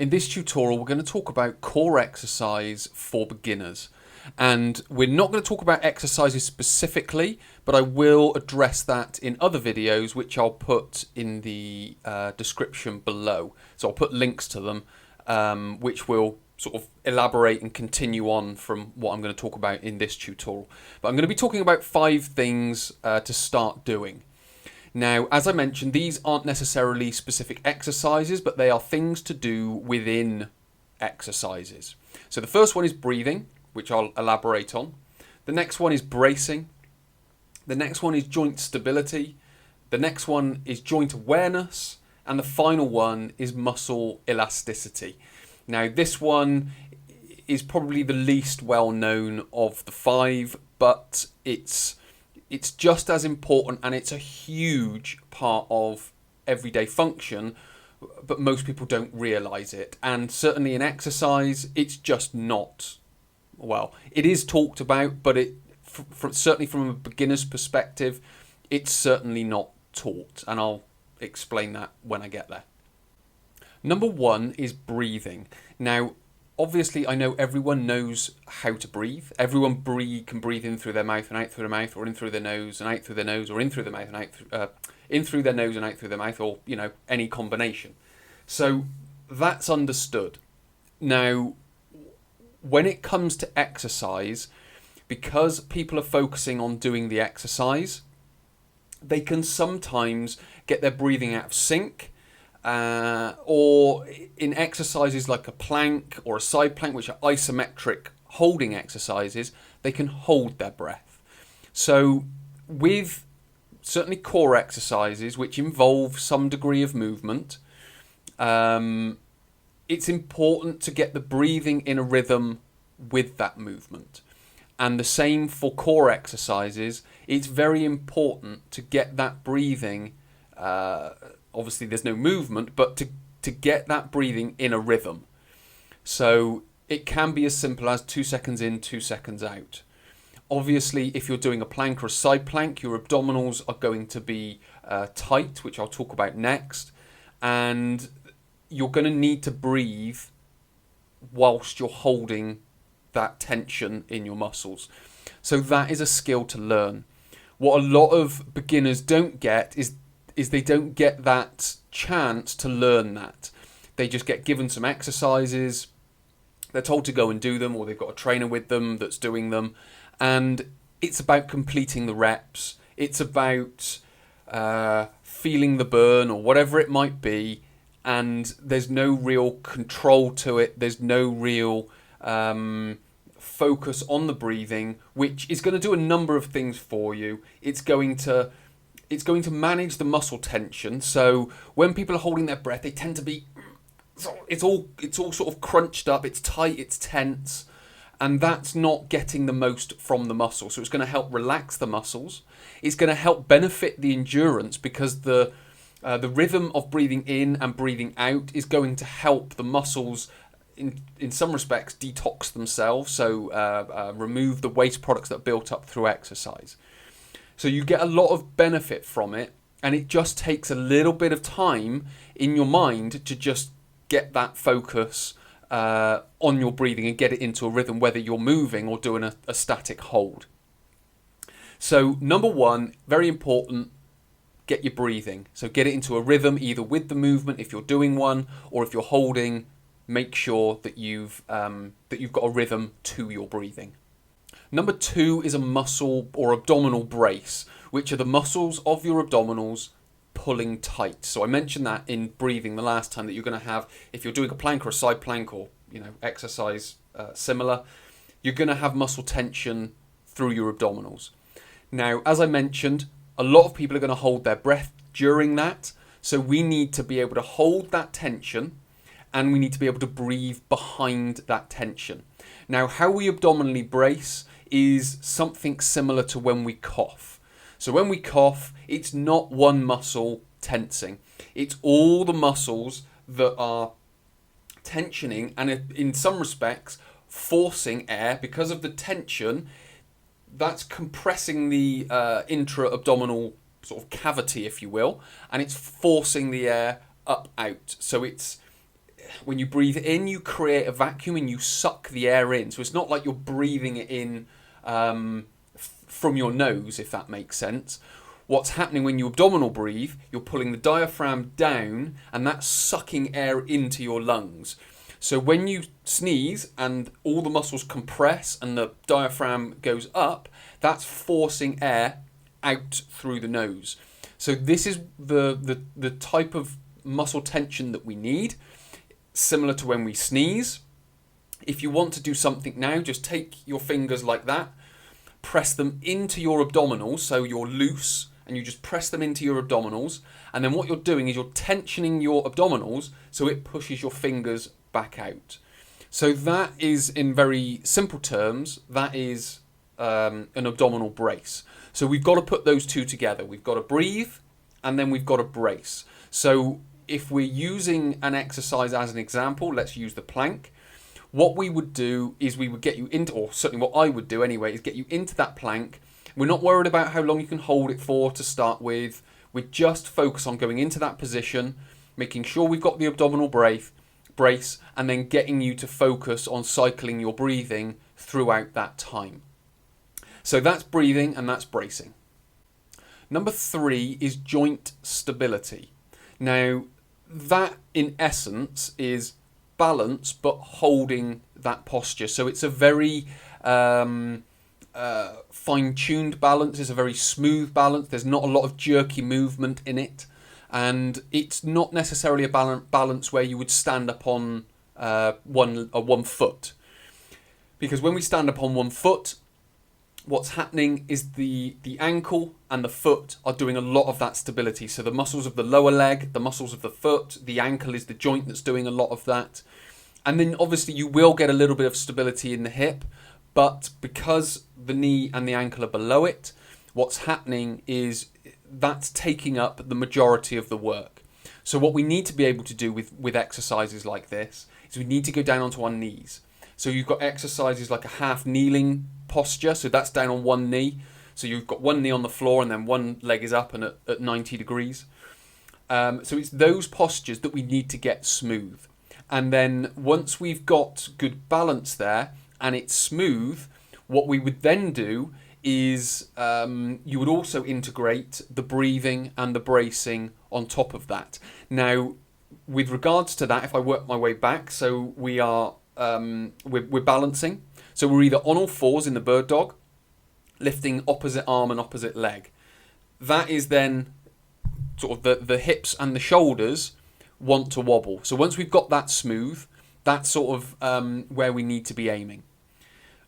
In this tutorial, we're going to talk about core exercise for beginners. And we're not going to talk about exercises specifically, but I will address that in other videos, which I'll put in the description below. So I'll put links to them, which will sort of elaborate and continue on from what I'm going to talk about in this tutorial. But I'm going to be talking about 5 things to start doing. Now, as I mentioned, these aren't necessarily specific exercises, but they are things to do within exercises. So the first one is breathing, which I'll elaborate on. The next one is bracing. The next one is joint stability. The next one is joint awareness. And the final one is muscle elasticity. Now, this one is probably the least well known of the 5, but it's just as important, and it's a huge part of everyday function, but most people don't realise it. And certainly in exercise, it's just not, well, it is talked about, but certainly from a beginner's perspective, it's certainly not taught. And I'll explain that when I get there. Number 1 is breathing. Now, obviously, I know everyone knows how to breathe. Everyone can breathe in through their mouth and out through their mouth, or in through their nose and out through their nose, or in through their mouth and out in through their nose and out through their mouth, or any combination. So that's understood. Now, when it comes to exercise, because people are focusing on doing the exercise, they can sometimes get their breathing out of sync. Or in exercises like a plank or a side plank, which are isometric holding exercises, they can hold their breath. So with certainly core exercises, which involve some degree of movement, it's important to get the breathing in a rhythm with that movement. And the same for core exercises. It's very important to get that breathing obviously there's no movement, but to get that breathing in a rhythm. So it can be as simple as 2 seconds in, 2 seconds out. Obviously, if you're doing a plank or a side plank, your abdominals are going to be tight, which I'll talk about next. And you're going to need to breathe whilst you're holding that tension in your muscles. So that is a skill to learn. What a lot of beginners don't get is they don't get that chance to learn that. They just get given some exercises, they're told to go and do them, or they've got a trainer with them that's doing them, and it's about completing the reps. It's about feeling the burn or whatever it might be, and there's no real control to it. There's no real focus on the breathing, which is going to do a number of things for you. It's going to manage the muscle tension. So when people are holding their breath, they tend to be, it's all sort of crunched up, it's tight, it's tense, and that's not getting the most from the muscle. So it's going to help relax the muscles. It's going to help benefit the endurance, because the rhythm of breathing in and breathing out is going to help the muscles in some respects detox themselves, so remove the waste products that are built up through exercise. So you get a lot of benefit from it, and it just takes a little bit of time in your mind to just get that focus on your breathing and get it into a rhythm, whether you're moving or doing a static hold. So number 1, very important, get your breathing. So get it into a rhythm, either with the movement if you're doing one, or if you're holding, make sure that you've got a rhythm to your breathing. Number 2 is a muscle or abdominal brace, which are the muscles of your abdominals pulling tight. So I mentioned that in breathing the last time, that you're going to have, if you're doing a plank or a side plank, or exercise similar, you're going to have muscle tension through your abdominals. Now, as I mentioned, a lot of people are going to hold their breath during that, so we need to be able to hold that tension, and we need to be able to breathe behind that tension. Now, how we abdominally brace is something similar to when we cough. So when we cough, it's not one muscle tensing. It's all the muscles that are tensioning, and in some respects forcing air. Because of the tension, that's compressing the intra-abdominal sort of cavity, if you will, and it's forcing the air up out. So it's when you breathe in, you create a vacuum and you suck the air in. So it's not like you're breathing it in from your nose, if that makes sense. What's happening when you abdominal breathe, you're pulling the diaphragm down and that's sucking air into your lungs. So when you sneeze and all the muscles compress and the diaphragm goes up, that's forcing air out through the nose. So this is the type of muscle tension that we need, similar to when we sneeze. If you want to do something now, just take your fingers like that, press them into your abdominals, so you're loose, and you just press them into your abdominals, and then what you're doing is you're tensioning your abdominals so it pushes your fingers back out. So that is, in very simple terms, that is an abdominal brace. So we've got to put those two together. We've got to breathe and then we've got to brace. So if we're using an exercise as an example, let's use the plank. What we would do is we would get you into, or certainly what I would do anyway, is get you into that plank. We're not worried about how long you can hold it for to start with. We just focus on going into that position, making sure we've got the abdominal brace, and then getting you to focus on cycling your breathing throughout that time. So that's breathing and that's bracing. Number 3 is joint stability. Now, that in essence is balance, but holding that posture. So it's a very fine-tuned balance. It's a very smooth balance. There's not a lot of jerky movement in it. And it's not necessarily a balance where you would stand up on one foot. Because when we stand up on one foot, what's happening is the ankle and the foot are doing a lot of that stability. So the muscles of the lower leg, the muscles of the foot, the ankle is the joint that's doing a lot of that. And then obviously you will get a little bit of stability in the hip, but because the knee and the ankle are below it, what's happening is that's taking up the majority of the work. So what we need to be able to do with exercises like this is we need to go down onto our knees. So you've got exercises like a half kneeling posture, so that's down on one knee. So you've got one knee on the floor and then one leg is up and at 90 degrees. So it's those postures that we need to get smooth. And then once we've got good balance there and it's smooth, what we would then do is you would also integrate the breathing and the bracing on top of that. Now, with regards to that, if I work my way back, so we are we're balancing. So we're either on all fours in the bird dog, lifting opposite arm and opposite leg. That is then sort of the hips and the shoulders want to wobble. So once we've got that smooth, that's sort of where we need to be aiming.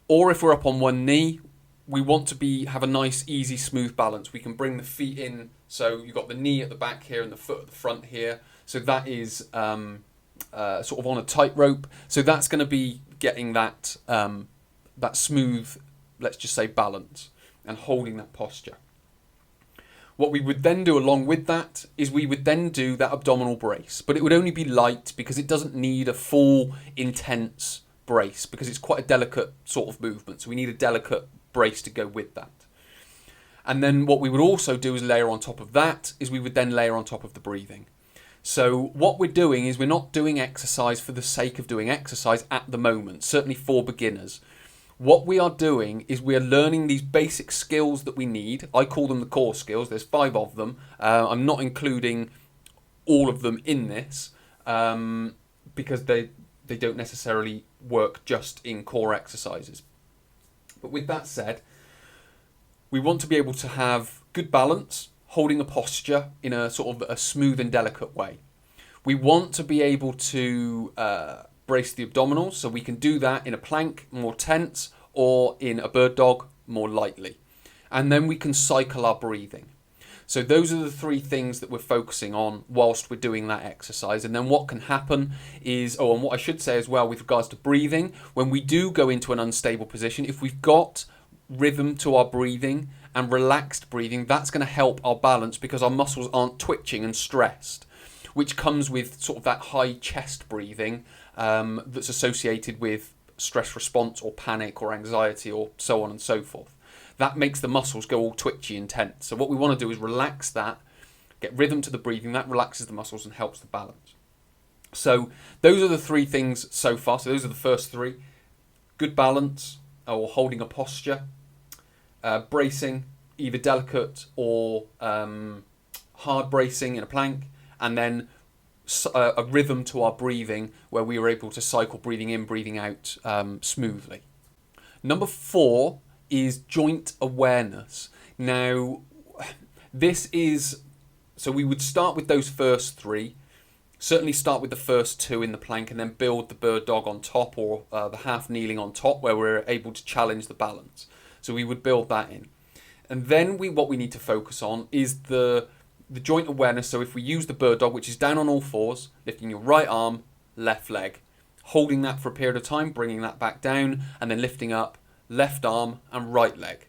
Or if we're up on one knee, we want to have a nice, easy, smooth balance. We can bring the feet in. So you've got the knee at the back here and the foot at the front here. So that is sort of on a tightrope. So that's going to be getting that that smooth, let's just say, balance and holding that posture. What we would then do along with that is we would then do that abdominal brace, but it would only be light because it doesn't need a full, intense brace because it's quite a delicate sort of movement. So we need a delicate brace to go with that. And then what we would also do is layer on top of that is we would then layer on top of the breathing. So what we're doing is we're not doing exercise for the sake of doing exercise at the moment, certainly for beginners. What we are doing is we are learning these basic skills that we need. I call them the core skills. There's 5 of them. I'm not including all of them in this because they don't necessarily work just in core exercises. But with that said, we want to be able to have good balance, holding a posture in a sort of a smooth and delicate way. We want to be able to brace the abdominals, so we can do that in a plank, more tense, or in a bird dog, more lightly. And then we can cycle our breathing. So those are the 3 things that we're focusing on whilst we're doing that exercise. And then what can happen is, and what I should say as well with regards to breathing, when we do go into an unstable position, if we've got rhythm to our breathing and relaxed breathing, that's going to help our balance because our muscles aren't twitching and stressed, which comes with sort of that high chest breathing that's associated with stress response or panic or anxiety or so on and so forth. That makes the muscles go all twitchy and tense. So what we want to do is relax that, get rhythm to the breathing. That relaxes the muscles and helps the balance. So those are the three things so far. So those are the first three. Good balance or holding a posture, bracing, either delicate or hard bracing in a plank, and then a rhythm to our breathing where we were able to cycle breathing in, breathing out smoothly. Number 4 is joint awareness. Now, this is, so we would start with those first 3, certainly start with the first 2 in the plank and then build the bird dog on top, or the half kneeling on top where we're able to challenge the balance. So we would build that in. And then what we need to focus on is the joint awareness. So if we use the bird dog, which is down on all fours, lifting your right arm, left leg, holding that for a period of time, bringing that back down, and then lifting up left arm and right leg.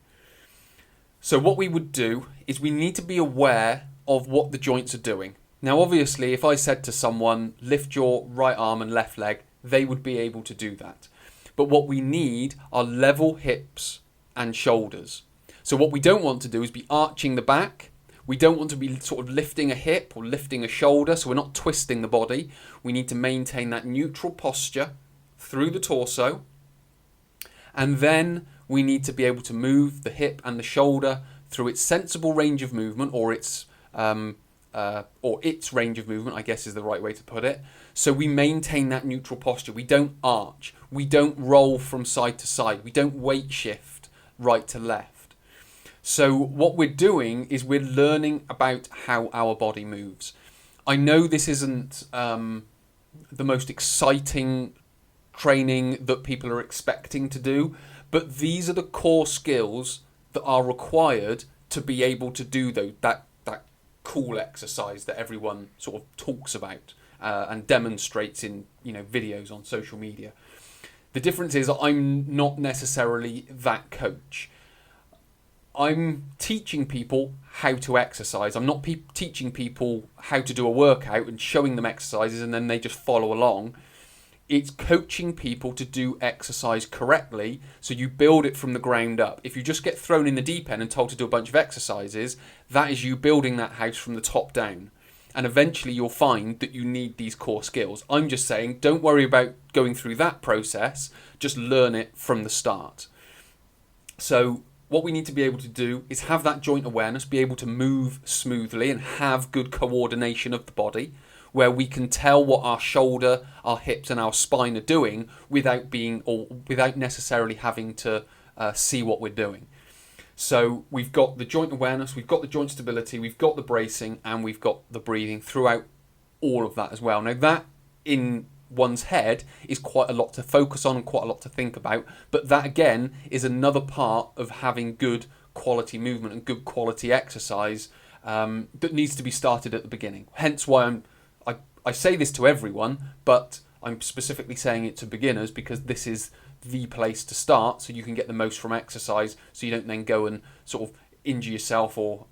So what we would do is we need to be aware of what the joints are doing. Now, obviously, if I said to someone, lift your right arm and left leg, they would be able to do that. But what we need are level hips and shoulders. So what we don't want to do is be arching the back. We don't want to be sort of lifting a hip or lifting a shoulder, so we're not twisting the body. We need to maintain that neutral posture through the torso. And then we need to be able to move the hip and the shoulder through its sensible range of movement, or its range of movement, I guess is the right way to put it. So we maintain that neutral posture. We don't arch. We don't roll from side to side. We don't weight shift right to left. So what we're doing is we're learning about how our body moves. I know this isn't the most exciting training that people are expecting to do, but these are the core skills that are required to be able to do that cool exercise that everyone sort of talks about and demonstrates in videos on social media. The difference is I'm not necessarily that coach. I'm teaching people how to exercise. I'm not teaching people how to do a workout and showing them exercises and then they just follow along. It's coaching people to do exercise correctly, so you build it from the ground up. If you just get thrown in the deep end and told to do a bunch of exercises, that is you building that house from the top down. And eventually you'll find that you need these core skills. I'm just saying, don't worry about going through that process, just learn it from the start. So what we need to be able to do is have that joint awareness, be able to move smoothly and have good coordination of the body, where we can tell what our shoulder, our hips and our spine are doing without necessarily having to see what we're doing. So we've got the joint awareness, we've got the joint stability, we've got the bracing, and we've got the breathing throughout all of that as well. Now that in one's head is quite a lot to focus on and quite a lot to think about, but that again is another part of having good quality movement and good quality exercise that needs to be started at the beginning. Hence why I say this to everyone, but I'm specifically saying it to beginners because this is the place to start so you can get the most from exercise, so you don't then go and sort of injure yourself or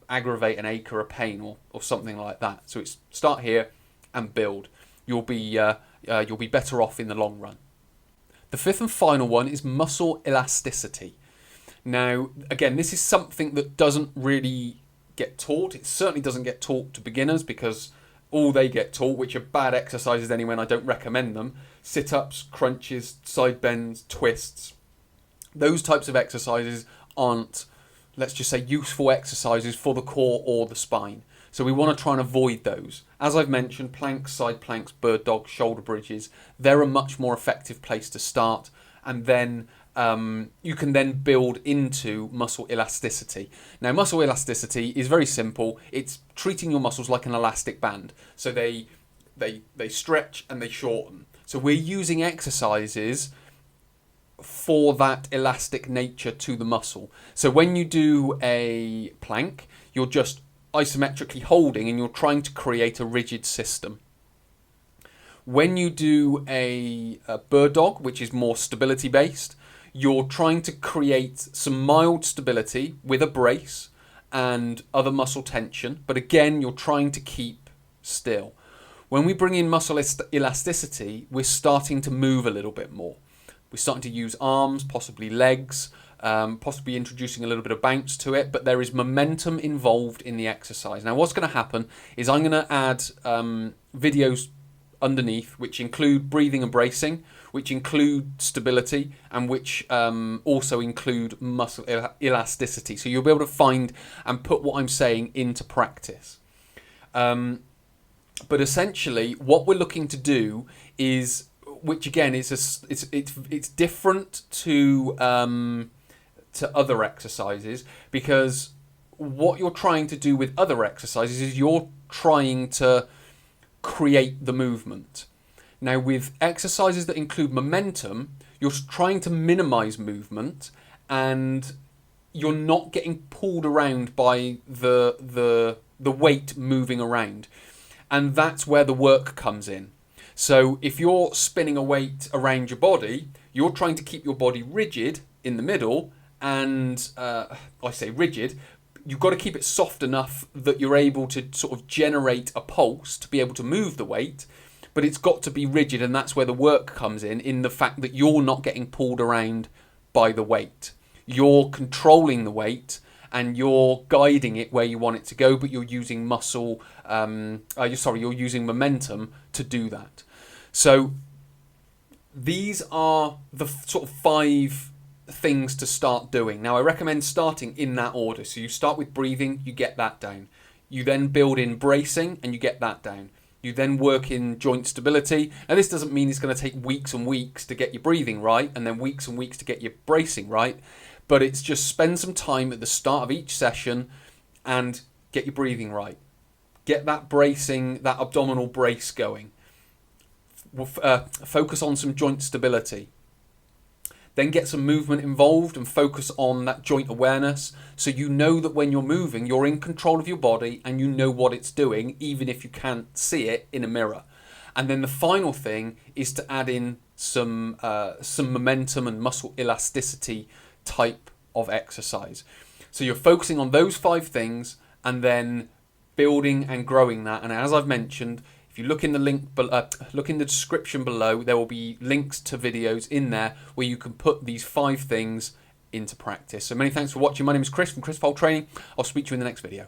aggravate an ache or a pain or something like that. So it's start here and build. You'll be better off in the long run. The 5th and final one is muscle elasticity. Now, again, this is something that doesn't really get taught. It certainly doesn't get taught to beginners because all they get taught, which are bad exercises anyway, and I don't recommend them, sit-ups, crunches, side bends, twists. Those types of exercises aren't, let's just say, useful exercises for the core or the spine. So we want to try and avoid those. As I've mentioned, planks, side planks, bird dogs, shoulder bridges, they're a much more effective place to start. And then you can then build into muscle elasticity. Now, muscle elasticity is very simple. It's treating your muscles like an elastic band. So they stretch and they shorten. So we're using exercises for that elastic nature to the muscle. So when you do a plank, you're just isometrically holding and you're trying to create a rigid system. When you do a bird dog, which is more stability based, you're trying to create some mild stability with a brace and other muscle tension, but again, you're trying to keep still. When we bring in muscle elasticity, we're starting to move a little bit more. We're starting to use arms, possibly legs, possibly introducing a little bit of bounce to it, but there is momentum involved in the exercise. Now, what's going to happen is I'm going to add videos underneath, which include breathing and bracing, which include stability, and which also include muscle elasticity. So you'll be able to find and put what I'm saying into practice. But essentially, what we're looking to do is, which again is it's different to other exercises, because what you're trying to do with other exercises is you're trying to create the movement. Now, with exercises that include momentum, you're trying to minimize movement, and you're not getting pulled around by the weight moving around. And that's where the work comes in. So if you're spinning a weight around your body, you're trying to keep your body rigid in the middle, and I say rigid, you've got to keep it soft enough that you're able to sort of generate a pulse to be able to move the weight, but it's got to be rigid, and that's where the work comes in the fact that you're not getting pulled around by the weight. You're controlling the weight, and you're guiding it where you want it to go, but you're using you're using momentum to do that. So these are the sort of 5 things to start doing. Now, I recommend starting in that order. So you start with breathing, you get that down. You then build in bracing, and you get that down. You then work in joint stability. Now, this doesn't mean it's going to take weeks and weeks to get your breathing right, and then weeks and weeks to get your bracing right. But it's just spend some time at the start of each session and get your breathing right. Get that bracing, that abdominal brace going. Focus on some joint stability. Then get some movement involved and focus on that joint awareness, so you know that when you're moving, you're in control of your body and you know what it's doing, even if you can't see it in a mirror. And then the final thing is to add in some momentum and muscle elasticity type of exercise. So you're focusing on those 5 things and then building and growing that. And as I've mentioned, if you look in the description below, there will be links to videos in there where you can put these 5 things into practice. So many thanks for watching. My name is Chris from Chris Fold Training. I'll speak to you in the next video.